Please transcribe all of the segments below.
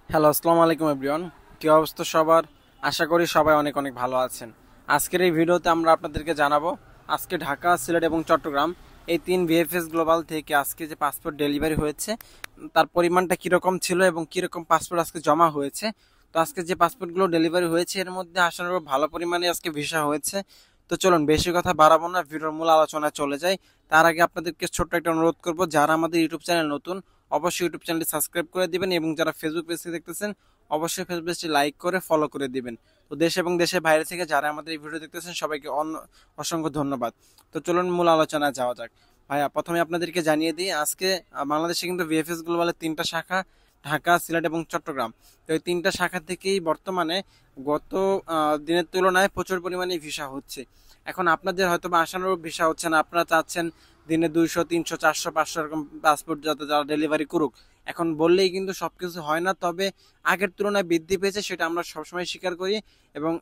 Hello, আসসালামু আলাইকুম everyone. কি অবস্থা সবার? আশা করি সবাই অনেক অনেক ভালো আছেন। আজকের এই ভিডিওতে আমরা আপনাদেরকে জানাবো আজকে ঢাকা, সিলেট এবং চট্টগ্রাম এই তিন ভিএফএস গ্লোবাল থেকে আজকে যে পাসপোর্ট ডেলিভারি হয়েছে তার পরিমাণটা কিরকম ছিল এবং কিরকম পাসপোর্ট আজকে জমা হয়েছে। তো আজকে যে পাসপোর্টগুলো ডেলিভারি হয়েছে এর মধ্যে আসানোর ভালো পরিমাণে আজকে ভিসা হয়েছে। তো চলুন বেশি কথা বাড়াবো না, ভিডিওর মূল আলোচনায় চলে যাই। তার আগে আপনাদেরকে ছোট্ট একটা অনুরোধ করব, যারা আমাদের ইউটিউব চ্যানেল নতুন অবশ্যই ইউটিউব চ্যানেলটি সাবস্ক্রাইব করে দিবেন এবং যারা ফেসবুক পেজ থেকে দেখতেছেন অবশ্যই ফেসবুক পেজটি লাইক করে ফলো করে দিবেন। তো দেশ এবং দেশের বাইরে থেকে যারা আমাদের এই ভিডিও দেখতেছেন সবাইকে অসংখ্য ধন্যবাদ। তো চলুন মূল আলোচনায় যাওয়া যাক। ভাইয়া, প্রথমে আপনাদেরকে জানিয়ে দিই আজকে বাংলাদেশে কিন্তু ভিএফএস গ্লোবালের তিনটা শাখা, ঢাকা, সিলেট এবং চট্টগ্রাম। তো এই তিনটা শাখা থেকেই বর্তমানে গত দিনের তুলনায় প্রচুর পরিমাণে ভিসা হচ্ছে। এখন আপনাদের হয়তো বা আশানুরূপ ভিসা হচ্ছে না, আপনারা চাচ্ছেন দিনে 200, 300, 400, 500 এরকম পাসপোর্ট যাতে যারা ডেলিভারি করুক। এখন বললেই কিন্তু সবকিছু হয় না, তবে আগের তুলনায় বৃদ্ধি পেয়েছে সেটা আমরা সবসময় স্বীকার করি। এবং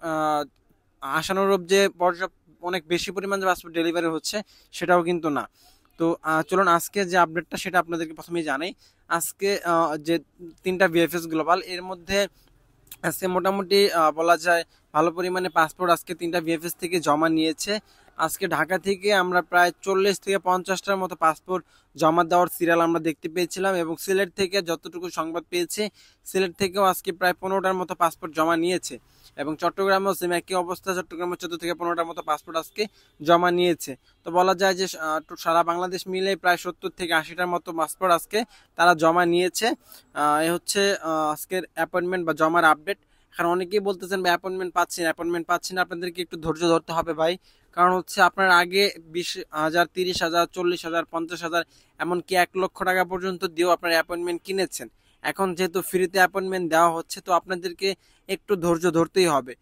আশানুরূপ যে পর্যাপ্ত অনেক বেশি পরিমাণ যে পাসপোর্ট ডেলিভারি হচ্ছে সেটাও কিন্তু না। তো চলুন আজকে যে আপডেটটা সেটা আপনাদেরকে প্রথমেই জানাই। আজকে যে তিনটা ভিএফএস গ্লোবাল এর মধ্যে আজকে মোটামুটি বলা যায় ভালো পরিমাণে পাসপোর্ট আজকে তিনটা ভিএফএস থেকে জমা নিয়েছে। আজকে ঢাকা থেকে আমরা প্রায় 40 থেকে 50টার মতো পাসপোর্ট জমা দেওয়ার সিরিয়াল আমরা দেখতে পেয়েছিলাম, এবং সিলেট থেকে যতটুকু সংবাদ পেয়েছি সিলেট থেকেও আজকে প্রায় 15টার মতো পাসপোর্ট জমা নিয়েছে। এবং চট্টগ্রামেও সেম একই অবস্থা, চট্টগ্রামের 14 থেকে 15টার মতো পাসপোর্ট আজকে জমা নিয়েছে। তো বলা যায় যে সারা বাংলাদেশ মিলে প্রায় 70 থেকে 80টার মতো পাসপোর্ট আজকে তারা জমা নিয়েছে। এ হচ্ছে আজকের অ্যাপয়েন্টমেন্ট বা জমার আপডেট। এখন অনেকেই বলতেছেন ভাই অ্যাপয়েন্টমেন্ট পাচ্ছি না, আপনাদেরকে একটু ধৈর্য ধরতে হবে ভাই। কারণ হচ্ছে আপনার আগে 20,000, 30,000, 40,000, 50,000, এমনকি 1 লক্ষ টাকা পর্যন্ত দিয়েও আপনার অ্যাপয়েন্টমেন্ট কিনেছেন। এখন যেহেতু ফ্রিতে অ্যাপয়েন্টমেন্ট দেওয়া হচ্ছে তো আপনাদেরকে একটু ধৈর্য ধরতেই হবে।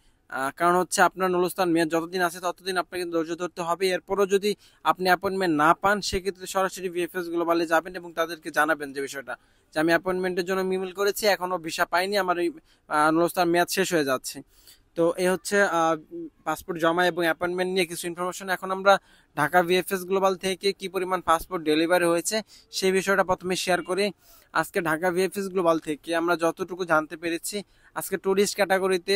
কারণ হচ্ছে আপনার নুরস্থান মেয়াদ যতদিন আছে ততদিন আপনাকে ধৈর্য ধরতে হবে। এরপরও যদি আপনি অ্যাপয়েন্টমেন্ট না পান সেক্ষেত্রে সরাসরি ভিএফএস গ্লোবালে যাবেন এবং তাদেরকে জানাবেন যে বিষয়টা, যে আমি অ্যাপয়েন্টমেন্টের জন্য ইমেল করেছি, এখনো ভিসা পাইনি, আমার এই নুরস্থান মেয়াদ শেষ হয়ে যাচ্ছে। তো এই হচ্ছে পাসপোর্ট জমা এবং অ্যাপয়েন্টমেন্ট নিয়ে কিছু ইনফরমেশন। এখন আমরা ঢাকা ভিএফএস গ্লোবাল থেকে কি পরিমাণ পাসপোর্ট ডেলিভারি হয়েছে সেই বিষয়টা প্রথমে শেয়ার করি। আজকে ঢাকা ভিএফএস গ্লোবাল থেকে আমরা যতটুকু জানতে পেরেছি আজকে ট্যুরিস্ট ক্যাটাগরিতে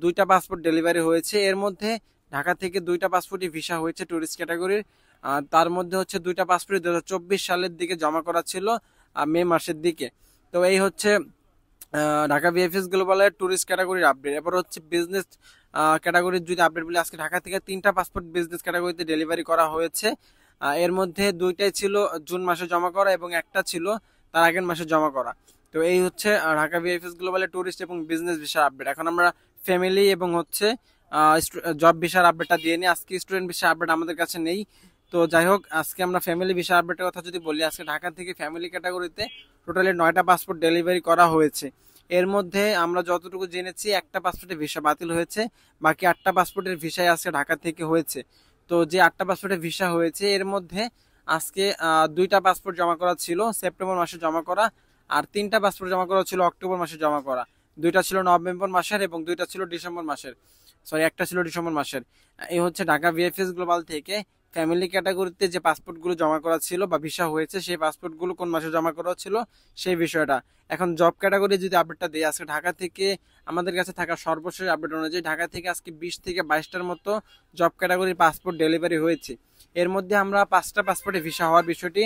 2টা পাসপোর্ট ডেলিভারি হয়েছে। এর মধ্যে ঢাকা থেকে 2টা পাসপোর্টই ভিসা হয়েছে ট্যুরিস্ট ক্যাটাগরির। তার মধ্যে হচ্ছে 2টা পাসপোর্ট 2024 সালের দিকে জমা করা ছিল, মে মাসের দিকে। তো এই হচ্ছে ঢাকা ভিএফএস গ্লোবালের ট্যুরিস্ট ক্যাটাগরির আপডেট। এবার হচ্ছে বিজনেস ক্যাটাগরির যদি আপডেট বলি, আজকে ঢাকা থেকে 3টা পাসপোর্ট বিজনেস ক্যাটাগরিতে ডেলিভারি করা হয়েছে। এর মধ্যে 2টাই ছিল জুন মাসে জমা করা এবং একটা ছিল তার আগের মাসে জমা করা। তো এই হচ্ছে ঢাকা ভিএফএস গ্লোবালের ট্যুরিস্ট এবং বিজনেস ভিসার আপডেট। এখন আমরা ফ্যামিলি এবং হচ্ছে জব ভিসার আপডেটটা দিয়ে নিই। আজকে স্টুডেন্ট ভিসার আপডেট আমাদের কাছে নেই। তো যাই হোক, আজকে আমরা ফ্যামিলি ভিসা আপডেটের কথা যদি বলি, আজকে ঢাকা থেকে ফ্যামিলি ক্যাটাগরিতে টোটালি 9টা পাসপোর্ট ডেলিভারি করা হয়েছে। এর মধ্যে আমরা যতটুকু জেনেছি একটা পাসপোর্টের ভিসা বাতিল হয়েছে, বাকি 8টা পাসপোর্টের ভিসাই আজকে ঢাকা থেকে হয়েছে। তো যে 8টা পাসপোর্টের ভিসা হয়েছে এর মধ্যে আজকে 2টা পাসপোর্ট জমা করা ছিল সেপ্টেম্বর মাসে জমা করা, আর 3টা পাসপোর্ট জমা করা ছিল অক্টোবর মাসে জমা করা। 2টা ছিল নভেম্বর মাসের এবং 2টা ছিল ডিসেম্বর মাসের, সরি একটা ছিল ডিসেম্বর মাসের। এই হচ্ছে ঢাকা ভিএফএস গ্লোবাল থেকে ফ্যামিলি ক্যাটাগরিতে যে পাসপোর্টগুলো জমা করা ছিল বা ভিসা হয়েছে সেই পাসপোর্টগুলো কোন মাসে জমা করা ছিল সেই বিষয়টা। এখন জব ক্যাটাগরি যদি আপডেটটা দিই, আজকে ঢাকা থেকে আমাদের কাছে থাকা সর্বশেষ আপডেট অনুযায়ী ঢাকা থেকে আজকে 20 থেকে 22টার মতো জব ক্যাটাগরির পাসপোর্ট ডেলিভারি হয়েছে। এর মধ্যে আমরা 5টা পাসপোর্টে ভিসা হওয়ার বিষয়টি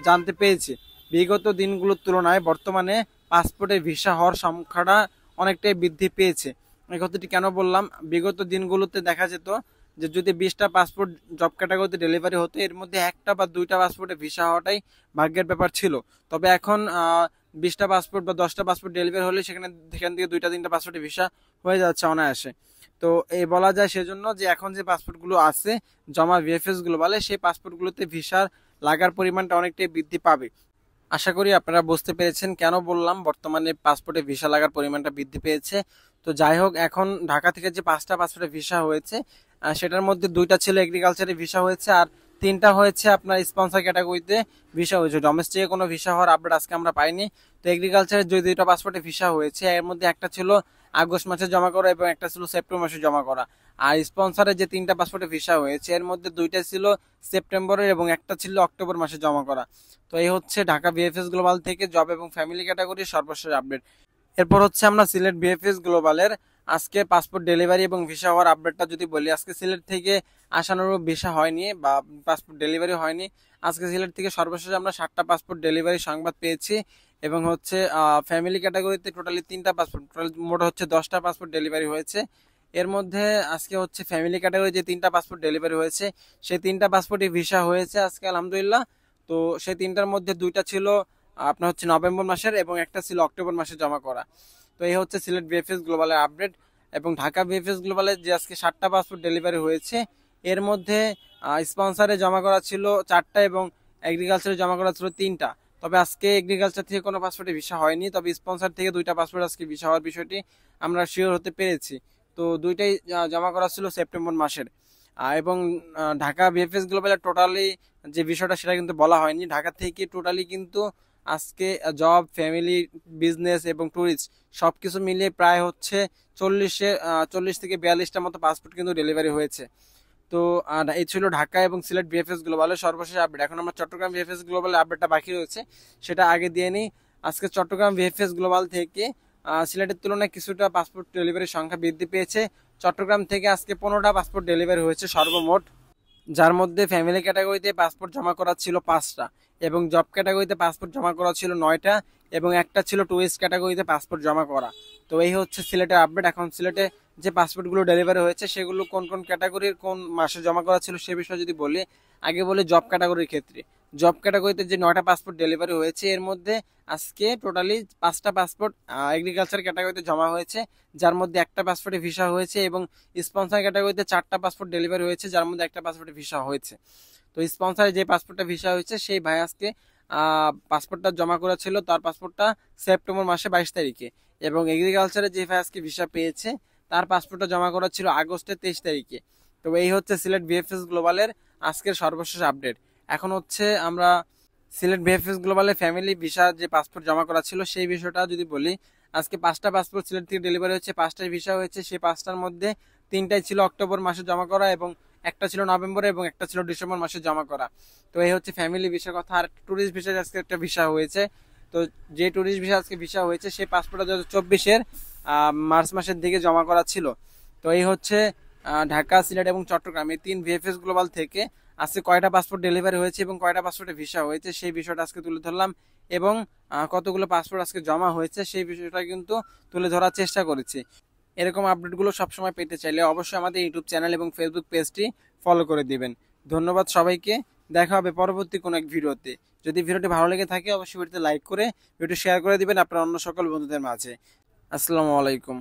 জানতে পেরেছি। বিগত দিনগুলোর তুলনায় বর্তমানে পাসপোর্টে ভিসা হওয়ার সংখ্যাটা অনেকটাই বৃদ্ধি পেয়েছে। এই কথাটি কেন বললাম, বিগত দিনগুলোতে দেখা যেত যে যদি 20টা পাসপোর্ট জব ক্যাটাগরিতে ডেলিভারি হতো এর মধ্যে একটা বা 2টা পাসপোর্টে ভিসা হওয়াটাই ভাগ্যের ব্যাপার ছিল। তবে এখন 20টা পাসপোর্ট বা 10টা পাসপোর্ট ডেলিভারি হলে সেখান থেকে 2টা 3টা পাসপোর্টে ভিসা হয়ে যাচ্ছে অনায়াসে। তো এই বলা যায় সেজন্য যে এখন যে পাসপোর্টগুলো আছে জমা ভিএফএস গ্লোবালে সেই পাসপোর্টগুলোতে ভিসার লাগার পরিমাণটা অনেকটাই বৃদ্ধি পাবে। আশা করি আপনারা বুঝতে পেরেছেন কেন বললাম বর্তমানে পাসপোর্টে ভিসা লাগার পরিমাণটা বৃদ্ধি পেয়েছে। তো যাই হোক, এখন ঢাকা থেকে যে 5টা পাসপোর্টে ভিসা হয়েছে সেটার মধ্যে 2টা ছিল এগ্রিকালচারে ভিসা হয়েছে, আর 3টা হয়েছে আপনার স্পন্সর ক্যাটাগরিতে ভিসা হয়েছে। ডোমেস্টিকে কোনো ভিসা হওয়ার আপডেট আজকে আমরা পাইনি। তো এগ্রিকালচারের যে 2টা পাসপোর্টে ভিসা হয়েছে এর মধ্যে একটা ছিল আগস্ট মাসে জমা করা এবং একটা ছিল সেপ্টেম্বর মাসে জমা করা। আর স্পন্সরের যে 3টা পাসপোর্টে ভিসা হয়েছে এর মধ্যে 2টা ছিল সেপ্টেম্বরের এবং একটা ছিল অক্টোবর মাসে জমা করা। তো এই হচ্ছে ঢাকা ভিএফএস গ্লোবাল থেকে জব এবং ফ্যামিলি ক্যাটাগরির সর্বশেষ আপডেট। এরপর হচ্ছে আমরা সিলেট বিএফএস গ্লোবালের আজকে পাসপোর্ট ডেলিভারি এবং ভিসা হওয়ার আপডেটটা যদি বলি, আজকে সিলেট থেকে আসানুরূপ ভিসা হয়নি বা পাসপোর্ট ডেলিভারি হয়নি। আজকে সিলেট থেকে সর্বশেষ আমরা 7টা পাসপোর্ট ডেলিভারি সংবাদ পেয়েছি এবং হচ্ছে ফ্যামিলি ক্যাটাগরিতে টোটালি 3টা পাসপোর্ট, টোটাল মোট হচ্ছে 10টা পাসপোর্ট ডেলিভারি হয়েছে। এর মধ্যে আজকে হচ্ছে ফ্যামিলি ক্যাটাগরি যে 3টা পাসপোর্ট ডেলিভারি হয়েছে সেই 3টা পাসপোর্টই ভিসা হয়েছে আজকে আলহামদুলিল্লাহ। তো সেই 3টার মধ্যে 2টা ছিল আপনার হচ্ছে নভেম্বর মাসের এবং একটা ছিল অক্টোবর মাসে জমা করা। তো এই হচ্ছে সিলেট বিএফএস গ্লোবালের আপডেট। এবং ঢাকা বিএফএস গ্লোবালের যে আজকে 7টা পাসপোর্ট ডেলিভারি হয়েছে এর মধ্যে স্পন্সারে জমা করা ছিল 4টা এবং এগ্রিকালচারে জমা করা ছিল 3টা। তবে আজকে এগ্রিকালচার থেকে কোনো পাসপোর্টে ভিসা হয়নি, তবে স্পন্সার থেকে 2টা পাসপোর্ট আজকে ভিসা হওয়ার বিষয়টি আমরা শিওর হতে পেরেছি। তো 2টাই জমা করা ছিল সেপ্টেম্বর মাসের। এবং ঢাকা বিএফএস গ্লোবালের টোটালি যে বিষয়টা সেটা কিন্তু বলা হয়নি। ঢাকা থেকে টোটালি কিন্তু আজকে জব, ফ্যামিলি, বিজনেস এবং ট্যুরিস্ট সবকিছু মিলিয়ে প্রায় হচ্ছে 40 থেকে 42টা মতো পাসপোর্ট কিন্তু ডেলিভারি হয়েছে। তো এই ছিল ঢাকা এবং সিলেট বিএফএস গ্লোবালের সর্বশেষ আপডেট। এখন আমরা চট্টগ্রাম বিএফএস গ্লোবালের আপডেটটা বাকি রয়েছে, সেটা আগে দিয়ে নিই। আজকে চট্টগ্রাম বিএফএস গ্লোবাল থেকে সিলেটের তুলনায় কিছুটা পাসপোর্ট ডেলিভারির সংখ্যা বৃদ্ধি পেয়েছে। চট্টগ্রাম থেকে আজকে 15টা পাসপোর্ট ডেলিভারি হয়েছে সর্বমোট, যার মধ্যে ফ্যামিলি ক্যাটাগরিতে পাসপোর্ট জমা করা ছিল 5টা এবং জব ক্যাটাগরিতে পাসপোর্ট জমা করা ছিল 9টা এবং একটা ছিল টুরিস্ট ক্যাটাগরিতে পাসপোর্ট জমা করা। তো এই হচ্ছে সিলেটের আপডেট। এখন সিলেটে যে পাসপোর্টগুলো ডেলিভারি হয়েছে সেগুলো কোন কোন ক্যাটাগরির কোন মাসে জমা করা ছিল সে বিষয়ে যদি বলি, আগে বলি জব ক্যাটাগরির ক্ষেত্রে। জব ক্যাটাগরিতে যে 9টা পাসপোর্ট ডেলিভারি হয়েছে এর মধ্যে আজকে টোটালি 5টা পাসপোর্ট এগ্রিকালচার ক্যাটাগরিতে জমা হয়েছে, যার মধ্যে একটা পাসপোর্টে ভিসা হয়েছে এবং স্পন্সর ক্যাটাগরিতে 4টা পাসপোর্ট ডেলিভারি হয়েছে, যার মধ্যে একটা পাসপোর্টে ভিসা হয়েছে। তো স্পন্সরে যে পাসপোর্টটা ভিসা হয়েছে সেই ভাই আজকে পাসপোর্টটা জমা করেছিল, তার পাসপোর্টটা সেপ্টেম্বর মাসে 22 তারিখে। এবং এগ্রিকালচারে যে ভাই আজকে ভিসা পেয়েছে তার পাসপোর্টটা জমা করা ছিল আগস্টের 23 তারিখে। তো এই হচ্ছে সিলেট বিএফএস গ্লোবালের আজকের সর্বশেষ আপডেট। এখন হচ্ছে আমরা সিলেট বিএফএস গ্লোবালের ফ্যামিলি ভিসা যে পাসপোর্ট জমা করা ছিল সেই বিষয়টা যদি বলি, আজকে 5টা পাসপোর্ট সিলেট থেকে ডেলিভারি হয়েছে, 5টাই ভিসা হয়েছে। সেই 5টার মধ্যে 3টাই ছিল অক্টোবর মাসে জমা করা এবং একটা ছিল নভেম্বরে এবং একটা ছিল ডিসেম্বর মাসে জমা করা। তো এই হচ্ছে ফ্যামিলি ভিসার কথা। আর ট্যুরিস্ট ভিসা আজকে একটা ভিসা হয়েছে। তো যে ট্যুরিস্ট ভিসা আজকে ভিসা হয়েছে সেই পাসপোর্টটা 2024-এর মার্চ মাসের দিকে জমা করা ছিল। তো এই হচ্ছে ঢাকা, সিলেট এবং চট্টগ্রাম এই 3 ভিএফএস গ্লোবাল থেকে আজকে কয়টা পাসপোর্ট ডেলিভারি হয়েছে এবং কয়টা পাসপোর্টে ভিসা হয়েছে সেই বিষয়টা আজকে তুলে ধরলাম এবং কতগুলো পাসপোর্ট আজকে জমা হয়েছে সেই বিষয়টা কিন্তু তুলে ধরার চেষ্টা করেছি। এরকম আপডেটগুলো সবসময় পেতে চাইলে অবশ্যই আমাদের ইউটিউব চ্যানেল এবং ফেসবুক পেজটি ফলো করে দিবেন। ধন্যবাদ সবাইকে, দেখা হবে পরবর্তী কোনো এক ভিডিওতে। যদি ভিডিওটি ভালো লেগে থাকে অবশ্যই ভিডিওতে লাইক করে ভিডিও শেয়ার করে দিবেন আপনার অন্য সকল বন্ধুদের মাঝে। আসসালামু আলাইকুম।